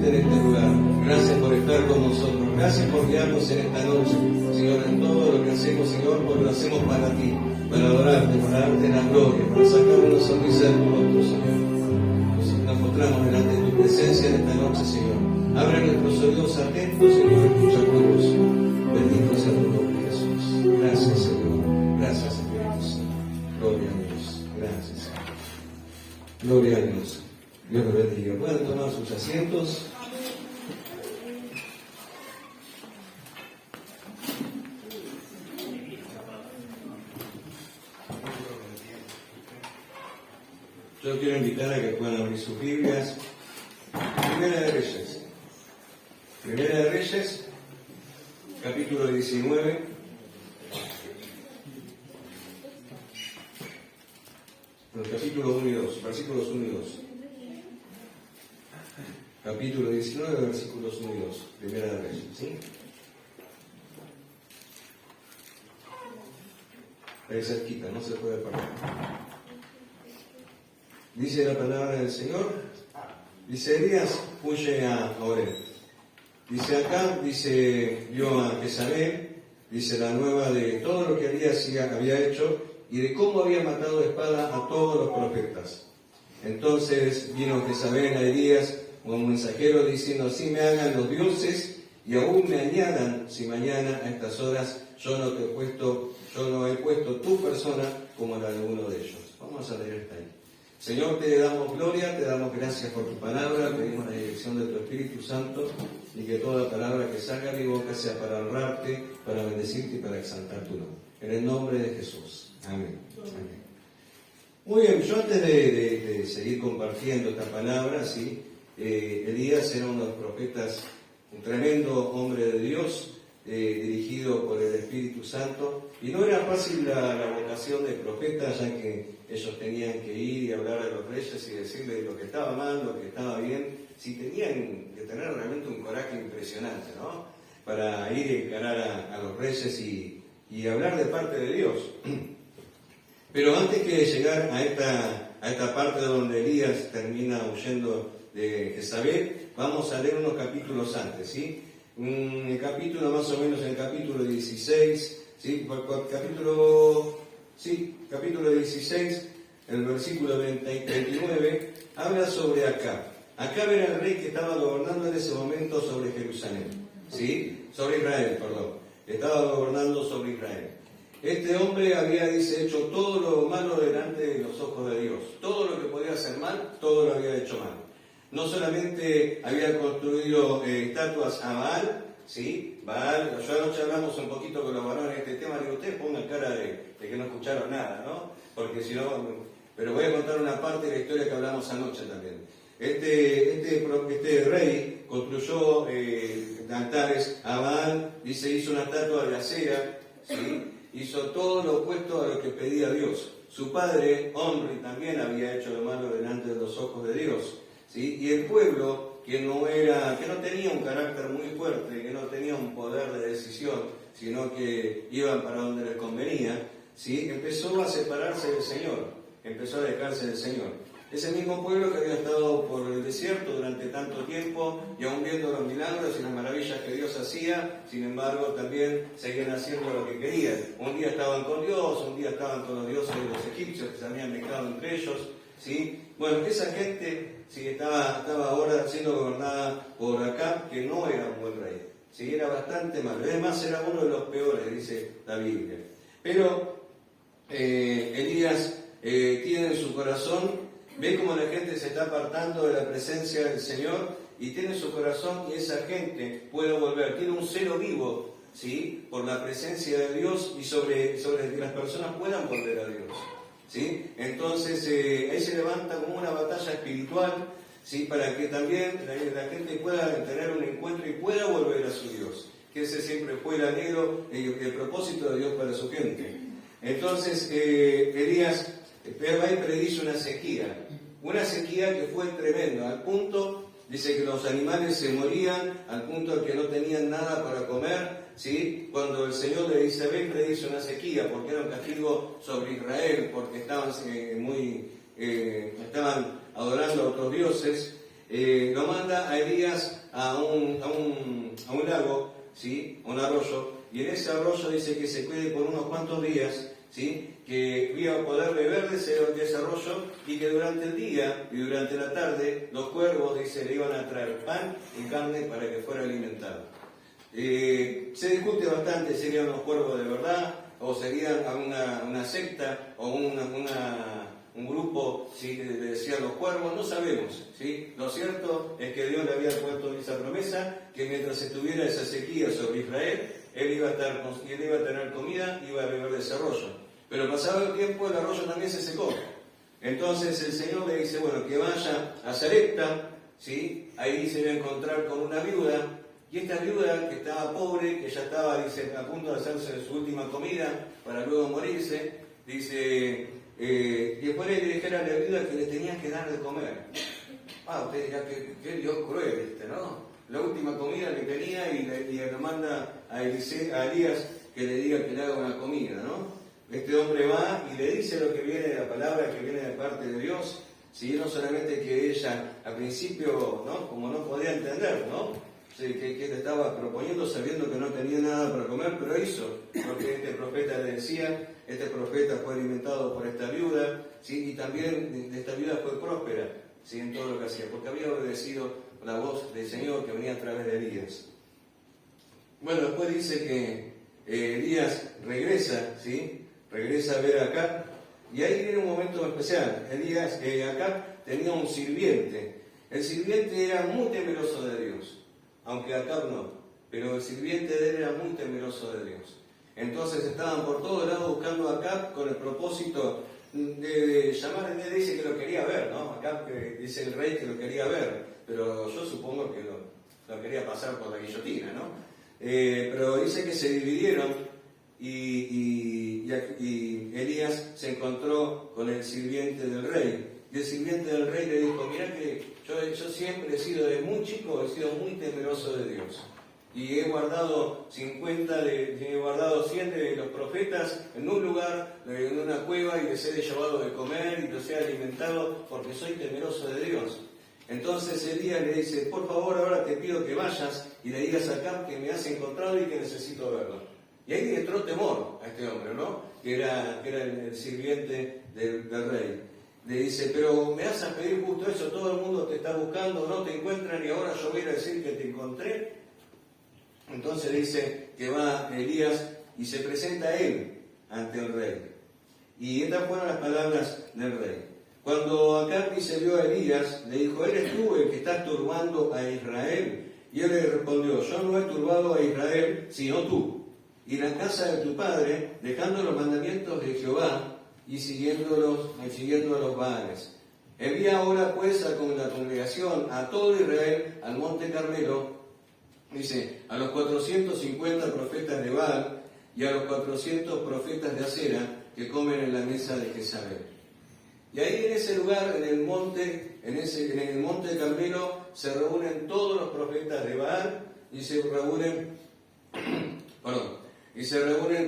presente en este lugar. Gracias por estar con nosotros. Gracias por guiarnos en esta noche. Señor, en todo lo que hacemos, Señor, porque lo hacemos para ti, para adorarte, para darte la gloria, para sacar una sonrisa de tu rostro, Señor. Nos encontramos delante de tu presencia en esta noche, Señor. Abre nuestros oídos atentos, Señor, escucha tu voz. Bendito sea tu nombre, Jesús. Gracias, Señor. Gracias, Espíritu Santo. Gloria a Dios. Gracias, Señor. Gloria a Dios. Dios los bendiga. Pueden tomar sus asientos. Yo quiero invitar a que puedan abrir sus Biblias. Primera de Reyes. Primera de Reyes, capítulo 19. El capítulo 1 y 2, versículos 1 y 2. Capítulo 19, versículos 1 y 2. Primera de Reyes, ¿sí? Ahí cerquita, no se puede perder. Dice la palabra del Señor. Dice Elías, huye a Oreb. Dice acá, vio a Jezabel, dice la nueva de todo lo que Elías había hecho y de cómo había matado de espada a todos los profetas. Entonces vino Jezabel a Elías con un mensajero diciendo, así me hagan los dioses y aún me añadan si mañana a estas horas yo no he puesto tu persona como la de uno de ellos. Vamos a leer esta ahí. Señor, te damos gloria, te damos gracias por tu palabra, pedimos la dirección de tu Espíritu Santo y que toda palabra que salga de mi boca sea para honrarte, para bendecirte y para exaltar tu nombre. En el nombre de Jesús. Amén. Amén. Muy bien, yo antes de seguir compartiendo esta palabra, ¿sí? Elías era uno de los profetas, un tremendo hombre de Dios, dirigido por el Espíritu Santo, y no era fácil la vocación de profeta, ya que ellos tenían que ir y hablar a los reyes y decirles lo que estaba mal, lo que estaba bien. Sí, tenían que tener realmente un coraje impresionante, ¿no? Para ir a encarar a los reyes y hablar de parte de Dios. Pero antes que llegar a esta parte donde Elías termina huyendo de Jezabel, vamos a leer unos capítulos antes, ¿sí? El capítulo más o menos, el capítulo 16, ¿sí? Capítulo 16, el versículo 29, habla sobre Acab. Acab era el rey que estaba gobernando en ese momento sobre Jerusalén, ¿sí? Sobre Israel, perdón. Estaba gobernando sobre Israel. Este hombre había, hecho todo lo malo delante de los ojos de Dios. Todo lo que podía hacer mal, todo lo había hecho mal. No solamente había construido estatuas a Baal, ¿sí? Baal, yo anoche hablamos un poquito con los varones de este tema, digo, ustedes pongan cara de que no escucharon nada, ¿no? Porque si no, pero voy a contar una parte de la historia que hablamos anoche también. Este rey construyó altares a Baal, hizo una estatua de acera, ¿sí? Hizo todo lo opuesto a lo que pedía Dios. Su padre, Omri, también había hecho lo malo delante de los ojos de Dios, ¿sí? Y el pueblo, que no tenía un carácter muy fuerte, que no tenía un poder de decisión, sino que iban para donde les convenía, ¿sí? Empezó a separarse del Señor, empezó a alejarse del Señor. Ese mismo pueblo que había estado por el desierto durante tanto tiempo y aún viendo los milagros y las maravillas que Dios hacía, sin embargo también seguían haciendo lo que querían. Un día estaban con Dios, un día estaban con los dioses de los egipcios que se habían mezclado entre ellos, ¿sí? Bueno, esa gente sí, estaba ahora siendo gobernada por Acab, que no era un buen rey, ¿sí? Era bastante malo, además era uno de los peores, dice la Biblia. Pero Elías tiene en su corazón, ve cómo la gente se está apartando de la presencia del Señor y tiene en su corazón y esa gente puede volver, tiene un celo vivo, ¿sí? Por la presencia de Dios y sobre que las personas puedan volver a Dios, ¿sí? Entonces ahí se levanta como una batalla espiritual, ¿sí? Para que también la gente pueda tener un encuentro y pueda volver a su Dios, que ese siempre fue el anhelo y el propósito de Dios para su gente. Entonces Elías va y predice una sequía que fue tremenda, al punto, dice que los animales se morían, al punto que no tenían nada para comer, ¿sí? Cuando el Señor le dice, ven, predice una sequía, porque era un castigo sobre Israel, porque estaban adorando a otros dioses, lo manda a Elías a un lago, ¿sí? A un arroyo, y en ese arroyo dice que se quede por unos cuantos días, ¿sí? Que iba a poder beber de ese arroyo, y que durante el día y durante la tarde los cuervos, dice, le iban a traer pan y carne para que fuera alimentado. Se discute bastante si serían los cuervos de verdad o serían una secta o un grupo, ¿sí? Que le decían los cuervos, no sabemos, ¿sí? Lo cierto es que Dios le había puesto esa promesa, que mientras estuviera esa sequía sobre Israel, él iba a tener comida, iba a beber de ese arroyo. Pero pasado el tiempo, el arroyo también se secó. Entonces el Señor le dice, bueno, que vaya a Sarepta, ¿sí? Ahí se va a encontrar con una viuda, y esta viuda que estaba pobre, que ya estaba, dice, a punto de hacerse su última comida para luego morirse, dice, y después le dijera a la viuda que le tenía que dar de comer. Usted dirá que Dios cruel, ¿no? La última comida que tenía y le manda a Elías que le diga que le haga una comida, ¿no? Este hombre va y le dice lo que viene de la palabra, que viene de parte de Dios, ¿sí? No solamente que ella al principio, ¿no? Como no podía entender, ¿no? Sí, que le estaba proponiendo sabiendo que no tenía nada para comer, pero hizo lo que este profeta le decía. Este profeta fue alimentado por esta viuda, ¿sí? Y también esta viuda fue próspera, ¿sí? En todo lo que hacía, porque había obedecido la voz del Señor que venía a través de Elías. Bueno, después dice que Elías regresa, ¿sí? Regresa a ver a Acab, y ahí viene un momento especial. Elías, Acab tenía un sirviente. El sirviente era muy temeroso de Dios, aunque Acab no, pero el sirviente de él era muy temeroso de Dios. Entonces estaban por todos lados buscando a Acab con el propósito de llamar. Él dice que lo quería ver, ¿no? Acab, que dice el rey que lo quería ver, pero yo supongo que lo quería pasar por la guillotina, ¿no? Pero dice que se dividieron y Elías se encontró con el sirviente del rey. Y el sirviente del rey le dijo, mirá que yo siempre he sido, desde muy chico, he sido muy temeroso de Dios. Y he guardado 100 de los profetas en un lugar, en una cueva, y les he llevado de comer y los he alimentado porque soy temeroso de Dios. Entonces Elías le dice, por favor, ahora te pido que vayas y le digas a Acab que me has encontrado y que necesito verlo. Y ahí le entró temor a este hombre, ¿no? Que era el sirviente del rey. Le dice, pero me vas a pedir justo eso, todo el mundo te está buscando, no te encuentran y ahora yo voy a decir que te encontré. Entonces dice que va Elías y se presenta a él ante el rey. Y estas fueron las palabras del rey. Cuando Acab se vio a Elías, le dijo, ¿eres tú el que estás turbando a Israel? Y él le respondió, yo no he turbado a Israel, sino tú, y la casa de tu padre, dejando los mandamientos de Jehová y siguiendo los Baales. Envía ahora pues a la congregación, a todo Israel, al monte Carmelo, dice, a los 450 profetas de Baal y a los 400 profetas de Acera que comen en la mesa de Jezabel. Y ahí en ese lugar, en el monte de Carmelo, se reúnen todos los profetas de Baal y se reúnen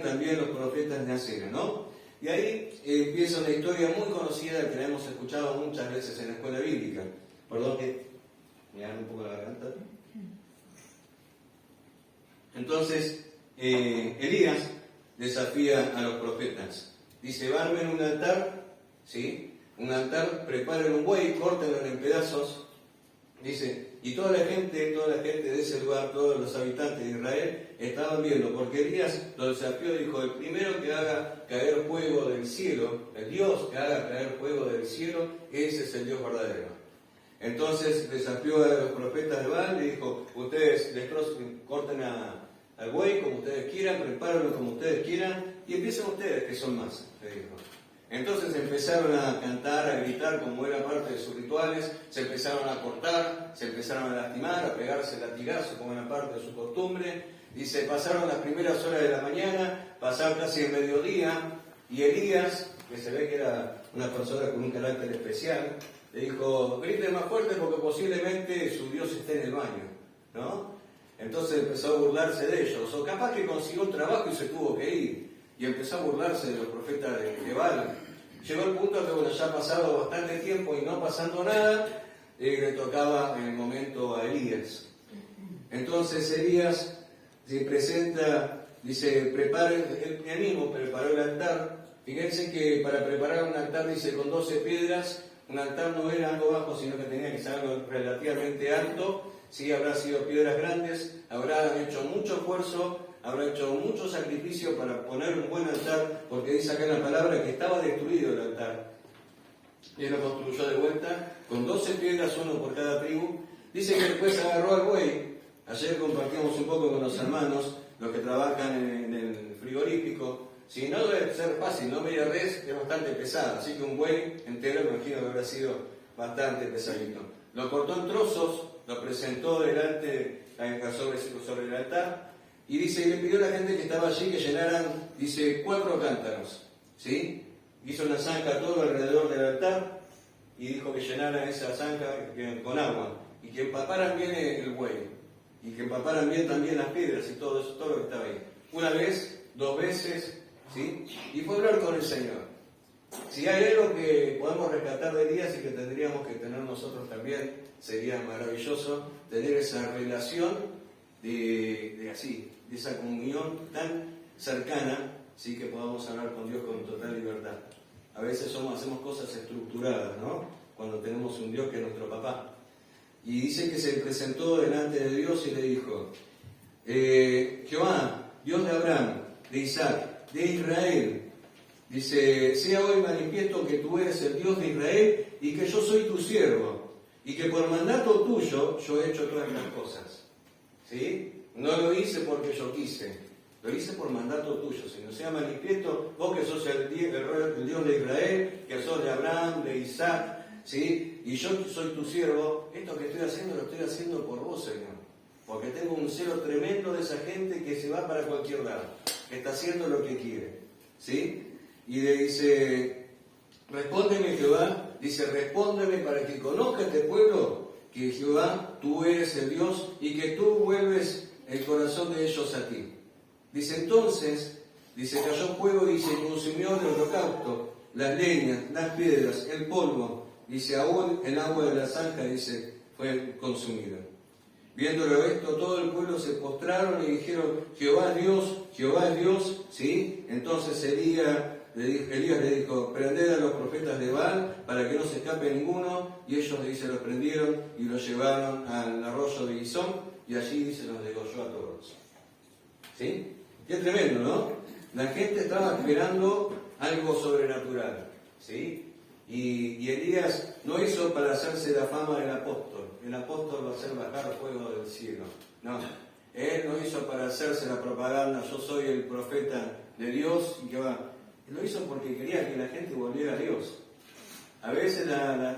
también los profetas de Acera, ¿no? Y ahí empieza una historia muy conocida que la hemos escuchado muchas veces en la escuela bíblica. Perdón que me dan un poco la garganta. Entonces, Elías desafía a los profetas. Dice, armen un altar, ¿sí? Un altar, preparen un buey, córtenlo en pedazos. Dice, y toda la gente de ese lugar, todos los habitantes de Israel, estaban viendo, porque Elías lo desafió y dijo, el primero que haga caer fuego del cielo, el Dios que haga caer fuego del cielo, ese es el Dios verdadero. Entonces desafió a los profetas de Baal y dijo, ustedes corten al buey como ustedes quieran, prepárenlo como ustedes quieran, y empiecen ustedes, que son más, le dijo. Entonces empezaron a cantar, a gritar como era parte de sus rituales, se empezaron a cortar, se empezaron a lastimar, a pegarse latigazos como era parte de su costumbre, y se pasaron las primeras horas de la mañana, pasaron casi el mediodía, y Elías, que se ve que era una persona con un carácter especial, le dijo, griten más fuerte porque posiblemente su Dios esté en el baño, ¿no? Entonces empezó a burlarse de ellos, o capaz que consiguió un trabajo y se tuvo que ir, y empezó a burlarse de los profetas de Baal. Llegó el punto que, bueno, ya ha pasado bastante tiempo y no pasando nada, le tocaba en el momento a Elías. Entonces Elías se presenta, dice, él mismo preparó el altar. Fíjense que para preparar un altar, dice, con 12 piedras, un altar no era algo bajo, sino que tenía que ser algo relativamente alto. Sí, habrá sido piedras grandes, habrá hecho mucho esfuerzo, habrá hecho mucho sacrificio para poner un buen altar, porque dice acá en la palabra que estaba destruido el altar. Y él lo construyó de vuelta, con 12 piedras, uno por cada tribu. Dice que después agarró al buey. Ayer compartimos un poco con los hermanos, los que trabajan en el frigorífico. Si no debe ser fácil, no media res, es bastante pesada, así que un buey entero me imagino que habrá sido bastante pesadito. Lo cortó en trozos, lo presentó delante sobre el altar, y dice, y le pidió a la gente que estaba allí que llenaran, dice, 4 cántaros, ¿sí? Hizo una zanja todo alrededor del altar, y dijo que llenaran esa zanja con agua, y que empaparan bien el buey, y que empaparan bien también las piedras y todo eso, todo lo que estaba ahí. Una vez, 2 veces, ¿sí? Y fue hablar con el Señor. Si hay algo que podemos rescatar de Elías y que tendríamos que tener nosotros también, sería maravilloso tener esa relación de esa comunión tan cercana, ¿sí? Que podamos hablar con Dios con total libertad. A veces hacemos cosas estructuradas, ¿no? Cuando tenemos un Dios que es nuestro papá. Y dice que se presentó delante de Dios y le dijo, Jehová, Dios de Abraham, de Isaac, de Israel, dice, sea hoy manifiesto que tú eres el Dios de Israel y que yo soy tu siervo, y que por mandato tuyo yo he hecho todas las cosas. ¿Sí? No lo hice porque yo quise, lo hice por mandato tuyo, sino sea manifiesto vos que sos el Dios de Israel, que sos de Abraham, de Isaac, ¿sí? Y yo soy tu siervo. Esto que estoy haciendo lo estoy haciendo por vos, Señor, porque tengo un celo tremendo de esa gente que se va para cualquier lado, que está haciendo lo que quiere, ¿sí? Y le dice, respóndeme Jehová, dice, respóndeme para que conozca este pueblo que Jehová, tú eres el Dios y que tú vuelves el corazón de ellos a ti. Dice, entonces, dice, cayó fuego y se consumió el holocausto, las leñas, las piedras, el polvo, dice, aún el agua de la zanja, dice, fue consumida. Viéndolo esto, todo el pueblo se postraron y dijeron, Jehová es Dios, ¿sí? Entonces Elías le dijo, prended a los profetas de Baal para que no se escape ninguno, y ellos, dice, los prendieron y los llevaron al arroyo de Gizón, y allí, dice, los degolló a todos. ¿Sí? Qué tremendo, ¿no? La gente estaba esperando algo sobrenatural, ¿sí? Y Elías no hizo para hacerse la fama del apóstol. El apóstol va a hacer bajar fuego del cielo. No, él no hizo para hacerse la propaganda, yo soy el profeta de Dios, y que va. Él lo hizo porque quería que la gente volviera a Dios. A veces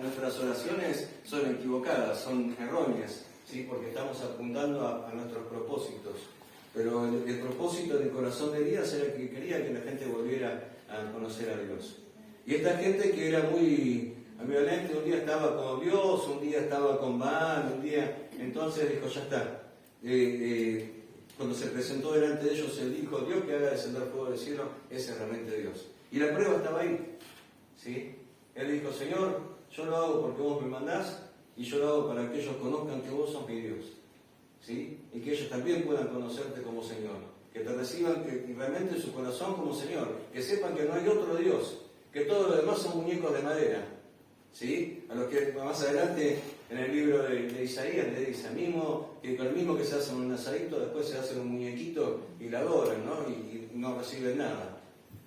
nuestras oraciones son equivocadas, son erróneas, ¿sí? Porque estamos apuntando a nuestros propósitos. Pero el propósito del corazón de Elías era que quería que la gente volviera a conocer a Dios. Y esta gente que era muy ambivalente, un día estaba con Dios, un día estaba con Baal, un día, entonces dijo, ya está. Cuando se presentó delante de ellos, él dijo, Dios que haga descender fuego del cielo, ese es realmente Dios. Y la prueba estaba ahí, ¿sí? Él dijo, Señor, yo lo hago porque vos me mandás, y yo lo hago para que ellos conozcan que vos sos mi Dios, ¿sí? Y que ellos también puedan conocerte como Señor, que te reciban que realmente en su corazón como Señor, que sepan que no hay otro Dios, que todos los demás son muñecos de madera, ¿sí? A los que más adelante en el libro de Isaías le dice, que con el mismo que se hace un nazarito, después se hace un muñequito y la adoran, ¿no? Y no reciben nada.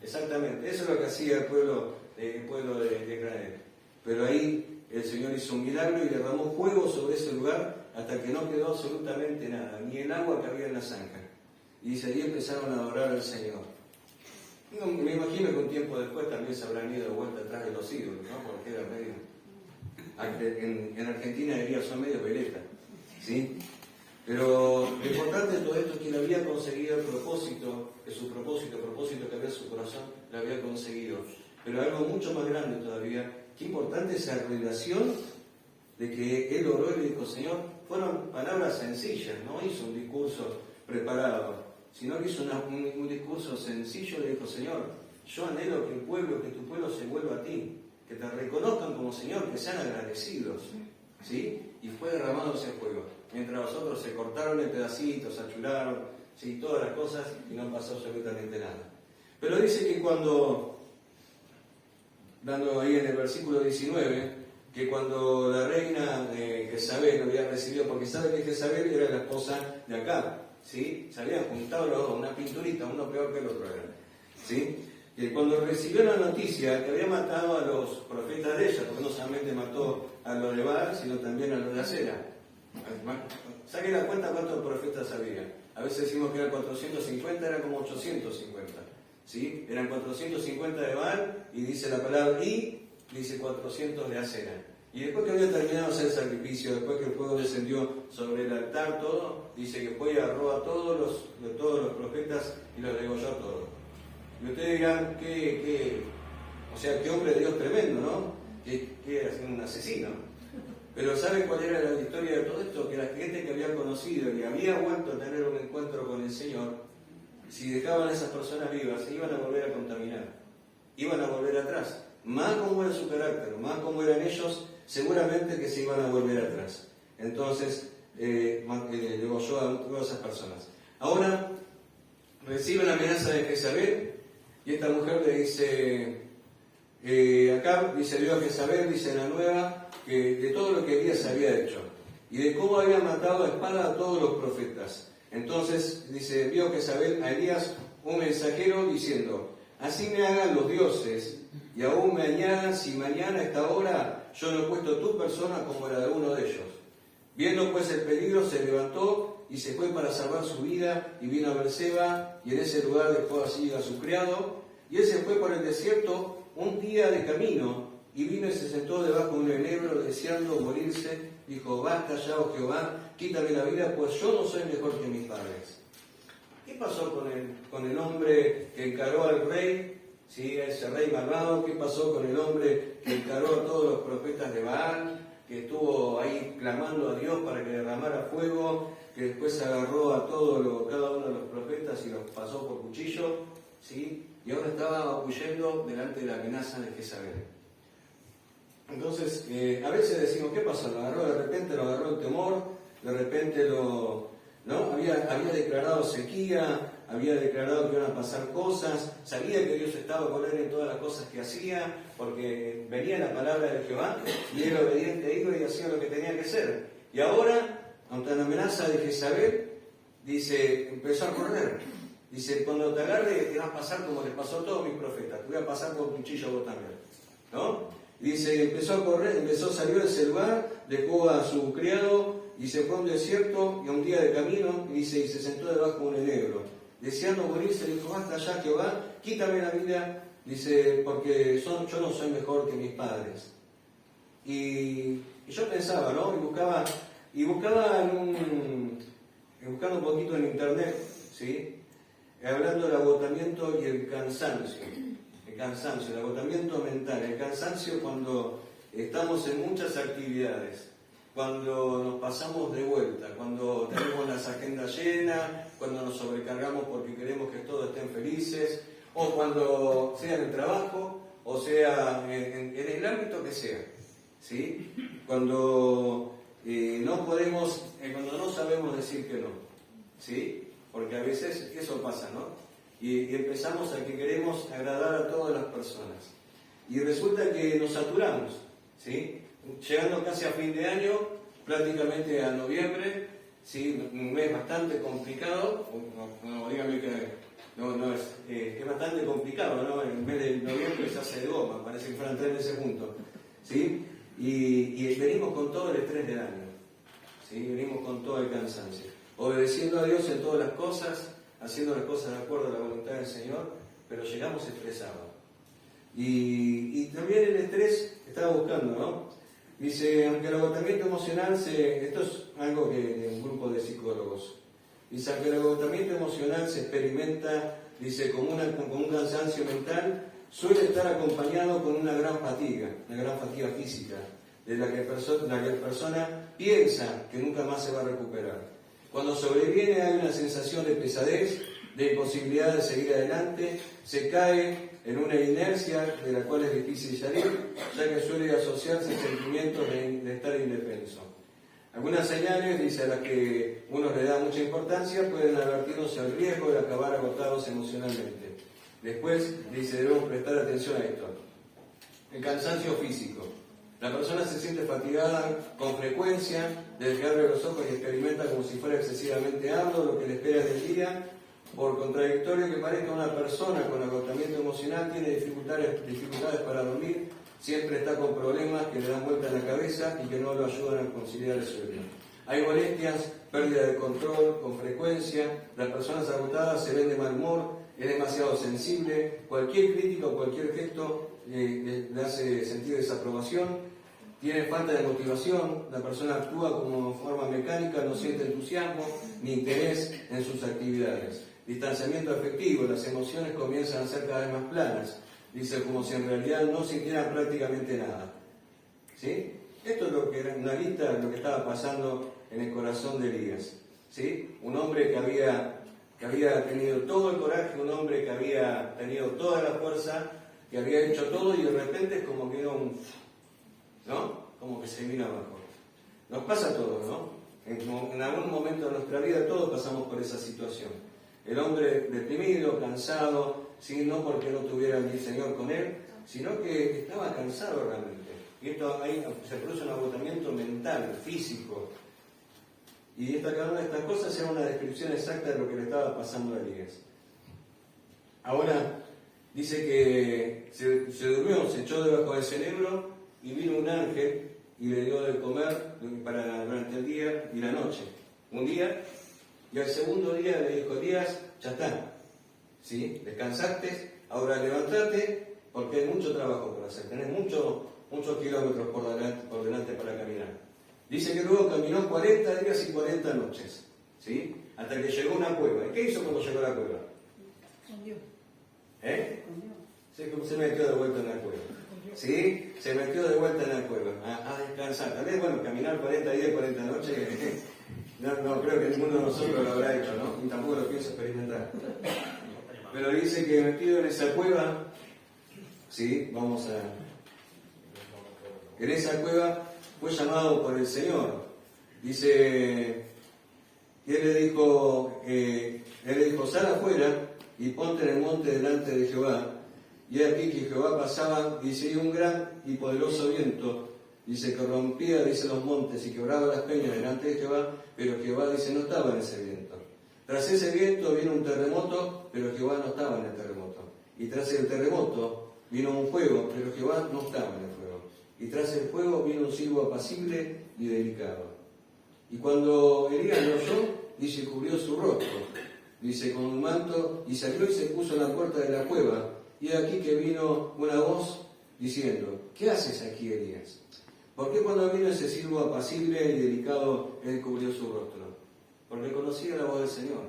Exactamente, eso es lo que hacía el pueblo de Israel. Pero ahí el Señor hizo un milagro y derramó fuego sobre ese lugar hasta que no quedó absolutamente nada, ni el agua que había en la zanja. Y dice, ahí empezaron a adorar al Señor. No, me imagino que un tiempo después también se habrán ido de vuelta atrás de los ídolos, ¿no? Porque era medio... En Argentina diría son medio veleta, ¿sí? Pero lo importante de todo esto es que él había conseguido el propósito, el propósito que había en su corazón, lo había conseguido. Pero algo mucho más grande todavía, qué importante esa relación de que él oró y le dijo, Señor, fueron palabras sencillas, no hizo un discurso preparado, sino que hizo un discurso sencillo. Le dijo, Señor, yo anhelo que tu pueblo se vuelva a ti, que te reconozcan como Señor, que sean agradecidos, ¿sí? Y fue derramado ese fuego. Mientras los otros se cortaron en pedacitos, achuraron, ¿sí? Todas las cosas, y no pasó absolutamente nada. Pero dice que cuando, dando ahí en el versículo 19, que cuando la reina Jezabel había recibido, porque sabe que Jezabel era la esposa de Acab, ¿sí? Se habían juntado los dos, una pinturita, uno peor que el otro era, ¿sí? Y cuando recibió la noticia que había matado a los profetas de ella, porque no solamente mató a los de Baal, sino también a los de Acera. Saquen la cuenta cuántos profetas había. A veces decimos que eran 450, eran como 850, ¿sí? Eran 450 de Baal, y dice la palabra y, dice 400 de Acera. Y después que había terminado de hacer el sacrificio, después que el fuego descendió sobre el altar, todo, dice que fue y agarró a todos los profetas y los degolló a todos. Y ustedes dirán, o sea, qué hombre de Dios tremendo, ¿no? Que era un asesino. Pero ¿saben cuál era la historia de todo esto? Que la gente que había conocido y había vuelto a tener un encuentro con el Señor, si dejaban a esas personas vivas, se iban a volver a contaminar, iban a volver atrás. Más como era su carácter, más como eran ellos, seguramente que se iban a volver atrás. Entonces, degolló a todas esas personas. Ahora, recibe la amenaza de Jezabel, y esta mujer le dice, acá dice Dios a Jezabel, dice en la nueva, que de todo lo que Elías había hecho, y de cómo había matado a espada a todos los profetas. Entonces, dice, vio Jezabel a Elías un mensajero diciendo, así me hagan los dioses, y aún me añadan si mañana a esta hora yo no he puesto tu persona como la de uno de ellos. Viendo pues el peligro, se levantó y se fue para salvar su vida, y vino a Berseba, y en ese lugar dejó así a su criado, y él se fue por el desierto un día de camino, y vino y se sentó debajo de un enebro, deseando morirse. Dijo, basta ya, oh Jehová, quítame la vida, pues yo no soy mejor que mis padres. ¿Qué pasó con el hombre que encaró al rey, ¿sí? A ese rey malvado? ¿Qué pasó con el hombre que encaró a todos los profetas de Baal, que estuvo ahí clamando a Dios para que derramara fuego, que después agarró a cada uno de los profetas y los pasó por cuchillo, ¿sí? Y ahora estaba huyendo delante de la amenaza de Jezabel? Entonces, a veces decimos, ¿qué pasó? Lo agarró de repente, lo agarró el temor, de repente ¿no? Había declarado sequía, había declarado que iban a pasar cosas, sabía que Dios estaba con él en todas las cosas que hacía, porque venía la palabra de Jehová, y él obediente iba y hacía lo que tenía que hacer. Y ahora, ante la amenaza de Jezabel, dice, empezó a correr. Dice, cuando te agarre, te va a pasar como les pasó a todos mis profetas, te voy a pasar con cuchillo a vos también, ¿no? Dice, empezó a correr, salió de ese lugar, dejó a su criado y se fue a un desierto y a un día de camino, dice, y se sentó debajo de un enebro. Deseando morirse, dijo, basta ya, Jehová, quítame la vida, dice, porque yo no soy mejor que mis padres. Y yo pensaba, ¿no? Y buscaba buscando un poquito en internet, ¿sí? Hablando del agotamiento y el cansancio. El agotamiento mental, el cansancio cuando estamos en muchas actividades, cuando nos pasamos de vuelta, cuando tenemos las agendas llenas, cuando nos sobrecargamos porque queremos que todos estén felices, o cuando sea en el trabajo, o sea en el ámbito que sea, ¿sí? Cuando cuando no sabemos decir que no, ¿sí? Porque a veces eso pasa, ¿no? Y empezamos a que queremos agradar a todas las personas. Y resulta que nos saturamos, ¿sí? Llegando casi a fin de año, prácticamente a noviembre, ¿sí? Un mes bastante complicado, dígame que es bastante complicado, ¿no? El mes de noviembre se hace de goma, parece que fueran 3 meses juntos, ¿sí? Y venimos con todo el estrés del año, ¿sí? Venimos con todo el cansancio, obedeciendo a Dios en todas las cosas, haciendo las cosas de acuerdo a la voluntad del Señor, pero llegamos estresados. Y también el estrés estaba buscando, ¿no? Dice, aunque el agotamiento emocional esto es algo que de un grupo de psicólogos, dice, aunque el agotamiento emocional se experimenta, dice, con un cansancio mental, suele estar acompañado con una gran fatiga física, de la que la persona piensa que nunca más se va a recuperar. Cuando sobreviene hay una sensación de pesadez, de imposibilidad de seguir adelante, se cae en una inercia de la cual es difícil salir, ya que suele asociarse sentimientos de estar indefenso. Algunas señales, dice, a las que uno le da mucha importancia, pueden advertirnos el riesgo de acabar agotados emocionalmente. Después, dice, debemos prestar atención a esto. El cansancio físico. La persona se siente fatigada con frecuencia, desde que abre los ojos y experimenta como si fuera excesivamente arduo lo que le espera del día. Por contradictorio que parezca, una persona con agotamiento emocional tiene dificultades para dormir, siempre está con problemas que le dan vuelta en la cabeza y que no lo ayudan a conciliar el sueño. Hay molestias, pérdida de control con frecuencia, las personas agotadas se ven de mal humor, es demasiado sensible, cualquier crítica o cualquier gesto le hace sentir desaprobación, tiene falta de motivación, la persona actúa como forma mecánica, no siente entusiasmo ni interés en sus actividades. Distanciamiento afectivo, las emociones comienzan a ser cada vez más planas, dice, como si en realidad no sintieran prácticamente nada. ¿Sí? Esto es lo que era una lista de lo que estaba pasando en el corazón de Elías. ¿Sí? Un hombre que había tenido todo el coraje, un hombre que había tenido toda la fuerza, que había hecho todo y de repente es como que ¿no? Como que se vino abajo. Nos pasa a todos, ¿no? En algún momento de nuestra vida todos pasamos por esa situación. El hombre deprimido, cansado, ¿sí? No porque no tuviera el Señor con él, sino que estaba cansado realmente. Y esto ahí se produce un agotamiento mental, físico. Y cada una de estas cosas era una descripción exacta de lo que le estaba pasando a Elías. Ahora, dice que se durmió, se echó debajo del cerebro y vino un ángel y le dio de comer durante el día y la noche. Un día, y al segundo día le dijo, Elías, ya está, ¿sí? Descansaste, ahora levantate porque hay mucho trabajo por hacer, tenés muchos kilómetros por delante para caminar. Dice que luego caminó 40 días y 40 noches, ¿sí? Hasta que llegó a una cueva. ¿Y qué hizo cuando llegó a la cueva? Escondió. Se metió de vuelta en la cueva. ¿Sí? Se metió de vuelta en la cueva a descansar. Tal vez, bueno, caminar 40 días y 40 noches, no creo que ninguno de nosotros lo habrá hecho, ¿no? Y tampoco lo pienso experimentar. Pero dice que metido en esa cueva, ¿sí? En esa cueva fue llamado por el Señor. Dice, y él le dijo, sal afuera y ponte en el monte delante de Jehová. Y aquí que Jehová pasaba, dice, y un gran y poderoso viento, dice, que rompía, dice, los montes y quebraba las peñas delante de Jehová, pero Jehová, dice, no estaba en ese viento. Tras ese viento vino un terremoto, pero Jehová no estaba en el terremoto. Y tras el terremoto vino un fuego, pero Jehová no estaba en el fuego. Y tras el fuego vino un silbo apacible y delicado. Y cuando Elías lo oyó, dice, cubrió su rostro, dice, con un manto, y salió y se puso en la puerta de la cueva. Y aquí que vino una voz diciendo, ¿qué haces aquí, Elías? ¿Por qué cuando vino ese silbo apacible y delicado, él cubrió su rostro? Porque conocía la voz del Señor,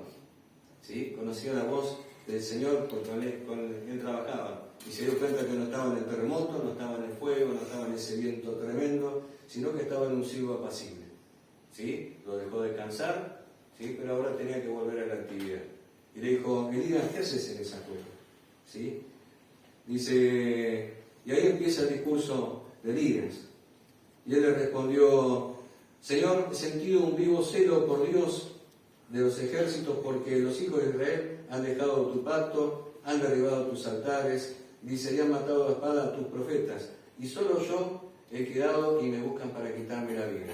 ¿sí? Conocía la voz del Señor con el que él trabajaba. Y se dio cuenta que no estaba en el terremoto, no estaba en el fuego, no estaba en ese viento tremendo, sino que estaba en un silbo apacible, ¿sí? Lo dejó descansar, ¿sí? Pero ahora tenía que volver a la actividad. Y le dijo, Elías, ¿qué haces en esa cueva? ¿Sí? Dice, y ahí empieza el discurso de Elías. Y él le respondió, Señor, he sentido un vivo celo por Dios de los ejércitos, porque los hijos de Israel han dejado tu pacto, han derribado tus altares, dice, y han matado a espada a tus profetas, y solo yo he quedado y me buscan para quitarme la vida.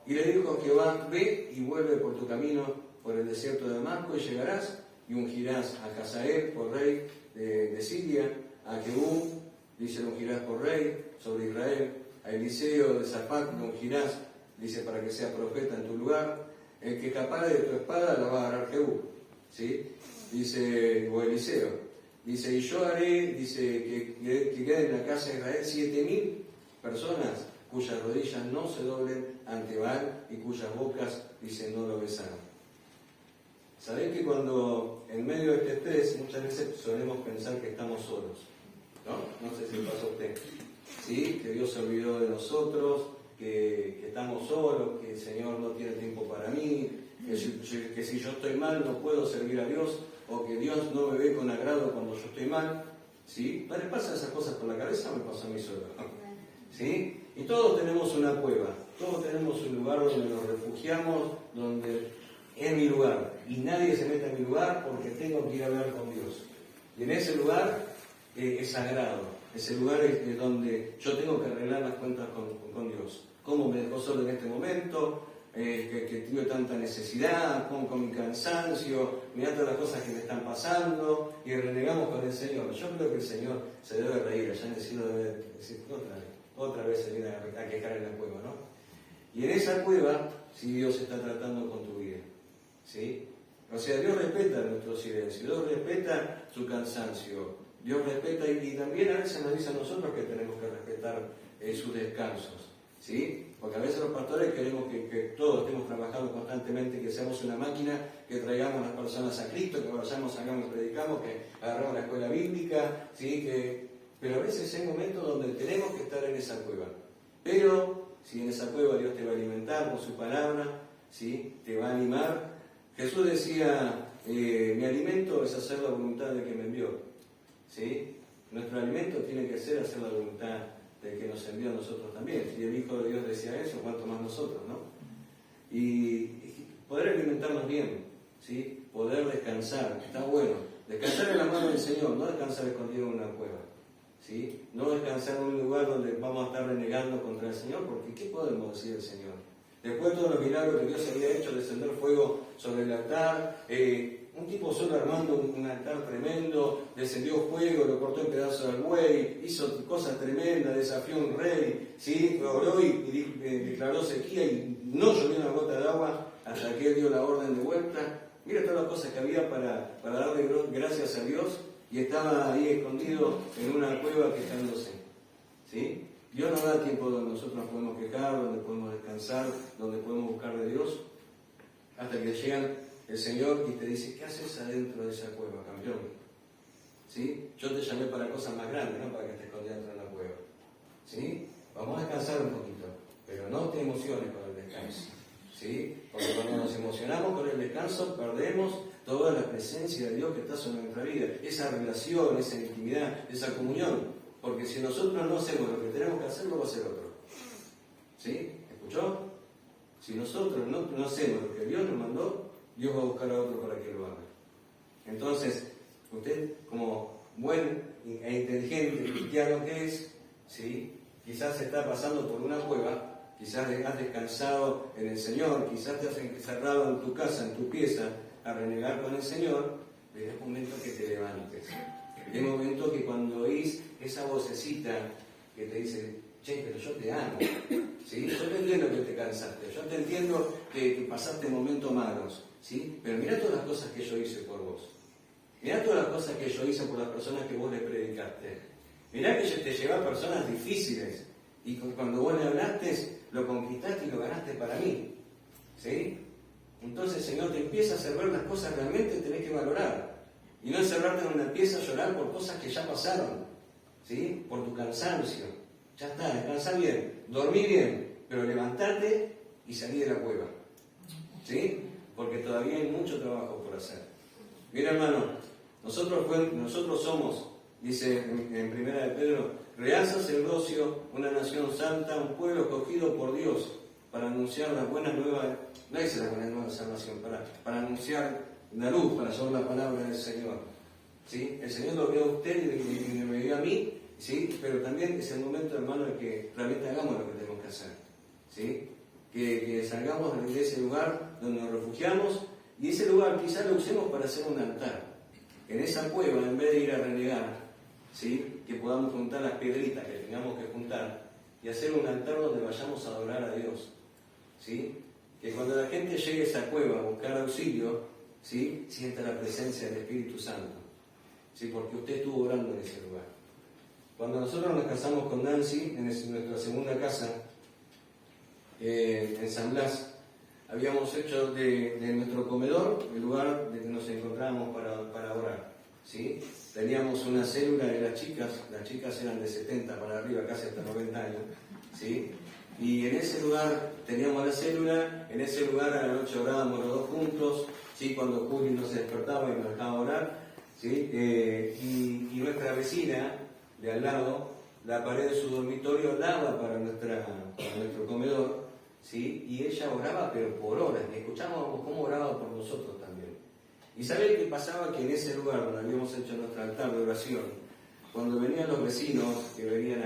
Y le dijo a Jehová, ve y vuelve por tu camino por el desierto de Damasco, y llegarás y ungirás a Hazael por rey de Siria, a Jehú, dice, lo ungirás por rey sobre Israel, a Eliseo de Safat lo ungirás, dice, para que sea profeta en tu lugar, el que escapare de tu espada la va a agarrar Jehú, ¿sí? Dice, o Eliseo, dice, y yo haré, dice, que queden en la casa de Israel 7,000 personas cuyas rodillas no se doblen ante Baal y cuyas bocas, dice, no lo besaron. Sabéis que cuando en medio de este estrés muchas veces solemos pensar que estamos solos, ¿no? No sé si le pasó a usted, ¿sí? Que Dios se olvidó de nosotros, que estamos solos, que el Señor no tiene tiempo para mí, que si yo estoy mal no puedo servir a Dios, o que Dios no me ve con agrado cuando yo estoy mal. ¿Sí? ¿No les pasan esas cosas por la cabeza? Me pasó a mí solo. ¿Sí? Y todos tenemos una cueva, todos tenemos un lugar donde nos refugiamos, donde es mi lugar. Y nadie se mete en mi lugar porque tengo que ir a hablar con Dios. Y en ese lugar es sagrado. Ese lugar es donde yo tengo que arreglar las cuentas con Dios. ¿Cómo me dejó solo en este momento? Que tuve tanta necesidad, con mi cansancio, mirá todas las cosas que me están pasando, y renegamos con el Señor. Yo creo que el Señor se debe reír, allá en el cielo debe decir, otra vez se viene a quejar en la cueva, ¿no? Y en esa cueva, sí, Dios está tratando con tu vida, ¿sí? O sea, Dios respeta nuestro silencio, Dios respeta su cansancio, Dios respeta, y también a veces nos dice a nosotros que tenemos que respetar sus descansos, ¿sí? Porque a veces los pastores queremos que todos estemos trabajando constantemente, que seamos una máquina, que traigamos a las personas a Cristo, que vayamos, hagamos, predicamos, que agarramos la escuela bíblica, ¿sí? Pero a veces hay momentos donde tenemos que estar en esa cueva. Pero si en esa cueva Dios te va a alimentar con su palabra, ¿sí? Te va a animar. Jesús decía, mi alimento es hacer la voluntad del que me envió, ¿sí? Nuestro alimento tiene que ser hacer la voluntad del que nos envió a nosotros también. Si el Hijo de Dios decía eso, cuánto más nosotros, ¿no? Y poder alimentarnos bien, ¿sí? Poder descansar, está bueno. Descansar en la mano del Señor, no descansar escondido en una cueva, ¿sí? No descansar en un lugar donde vamos a estar renegando contra el Señor, porque ¿qué podemos decir del Señor? Después de todos los milagros que Dios había hecho, descender fuego sobre el altar, un tipo solo armando un altar tremendo, descendió fuego, lo cortó en pedazos al buey, hizo cosas tremendas, desafió a un rey, ¿sí? Oró y declaró sequía y no llovió una gota de agua hasta que él dio la orden de vuelta. Mira todas las cosas que había para darle gracias a Dios, y estaba ahí escondido en una cueva quejándose, ¿sí? Dios nos da tiempo donde nosotros nos podemos quejar, donde podemos descansar, donde podemos buscar de Dios, hasta que llega el Señor y te dice, ¿qué haces adentro de esa cueva, campeón? ¿Sí? Yo te llamé para cosas más grandes, no para que te escondas dentro de la cueva. ¿Sí? Vamos a descansar un poquito, pero no te emociones con el descanso, ¿sí? Porque cuando nos emocionamos con el descanso, perdemos toda la presencia de Dios que está sobre nuestra vida, esa relación, esa intimidad, esa comunión. Porque si nosotros no hacemos lo que tenemos que hacer, lo va a hacer otro. ¿Sí? ¿Escuchó? Si nosotros no hacemos lo que Dios nos mandó, Dios va a buscar a otro para que lo haga. Entonces, usted, como buen e inteligente cristiano que es, ¿sí? Quizás está pasando por una cueva, quizás has descansado en el Señor, quizás te has encerrado en tu casa, en tu pieza, a renegar con el Señor, pero es momento que te levantes. Es momento que cuando oís esa vocecita que te dice, che, pero yo te amo, ¿sí? Yo te entiendo que te cansaste, yo te entiendo que pasaste momentos malos, ¿sí? Pero mirá todas las cosas que yo hice por vos. Mirá todas las cosas que yo hice por las personas que vos le predicaste. Mirá que yo te llevé a personas difíciles y cuando vos le hablaste, lo conquistaste y lo ganaste para mí, ¿sí? Entonces, Señor, te empieza a hacer ver las cosas que realmente tenés que valorar. Y no encerrarte en una pieza a llorar por cosas que ya pasaron, ¿sí? Por tu cansancio. Ya está, descansa bien, dormí bien, pero levantate y salí de la cueva, ¿sí? Porque todavía hay mucho trabajo por hacer. Mira, hermano, nosotros somos, dice en Primera de Pedro, real sacerdocio, una nación santa, un pueblo escogido por Dios para anunciar las buenas nuevas, no dice las buenas nuevas de salvación, para anunciar la luz, para llevar la palabra del Señor, ¿sí? El Señor lo vio a usted y me vio a mí, ¿sí? Pero también es el momento, hermano, de que realmente hagamos lo que tenemos que hacer, ¿sí? Que salgamos de ese lugar donde nos refugiamos, y ese lugar quizás lo usemos para hacer un altar. En esa cueva, en vez de ir a renegar, ¿sí? Que podamos juntar las piedritas que tengamos que juntar y hacer un altar donde vayamos a adorar a Dios, ¿sí? Que cuando la gente llegue a esa cueva a buscar auxilio, ¿sí? Sienta la presencia del Espíritu Santo, ¿sí? Porque usted estuvo orando en ese lugar. Cuando nosotros nos casamos con Nancy, en nuestra segunda casa, en San Blas, habíamos hecho de nuestro comedor el lugar de que nos encontrábamos para orar, ¿sí? Teníamos una célula de las chicas eran de 70 para arriba, casi hasta 90 años, ¿sí? Y en ese lugar teníamos la célula, en ese lugar a la noche orábamos los dos juntos, ¿sí? Cuando Juli nos despertaba y nos dejaba orar, ¿sí? Y nuestra vecina de al lado, la pared de su dormitorio daba para nuestro comedor, ¿sí? Y ella oraba, pero por horas, y escuchábamos cómo oraba por nosotros también. ¿Y sabéis qué pasaba? Que en ese lugar donde habíamos hecho nuestro altar de oración, cuando venían los vecinos, que venían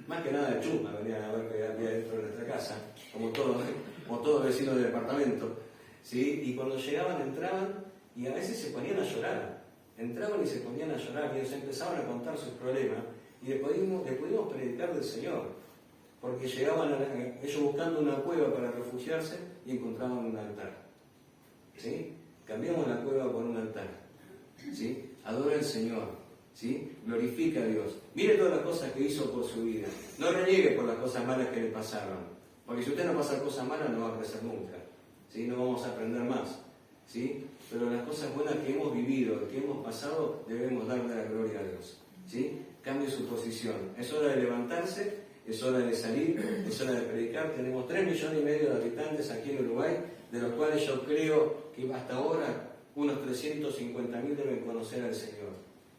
más que nada de chuma, venían a ver qué había dentro de nuestra casa, como todos vecinos del departamento, ¿sí? Y cuando llegaban, entraban, y a veces se ponían a llorar. Entraban y se ponían a llorar, y ellos empezaban a contar sus problemas, y le pudimos predicar del Señor, porque llegaban ellos buscando una cueva para refugiarse y encontraban un altar, ¿sí? Cambiamos la cueva por un altar, ¿sí? Adora al Señor, ¿sí? Glorifica a Dios. Mire todas las cosas que hizo por su vida. No reniegue por las cosas malas que le pasaron, porque si usted no pasa cosas malas no va a crecer nunca, ¿sí? No vamos a aprender más, ¿sí? Pero las cosas buenas que hemos vivido, que hemos pasado, debemos darle la gloria a Dios, ¿sí? Cambie su posición. Es hora de levantarse, es hora de salir, es hora de predicar. Tenemos 3,5 millones de habitantes aquí en Uruguay, de los cuales yo creo que hasta ahora unos 350.000 deben conocer al Señor.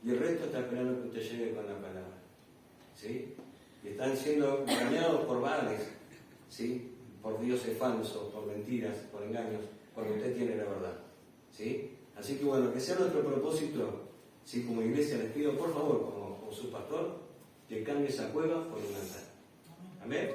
Y el resto está esperando que usted llegue con la palabra, ¿sí? Y están siendo engañados por Baales, ¿sí? Por dioses falsos, por mentiras, por engaños, cuando usted tiene la verdad, ¿sí? Así que bueno, que sea nuestro propósito, ¿sí? Como iglesia les pido por favor, como su pastor, que cambie esa cueva por un altar. Amén.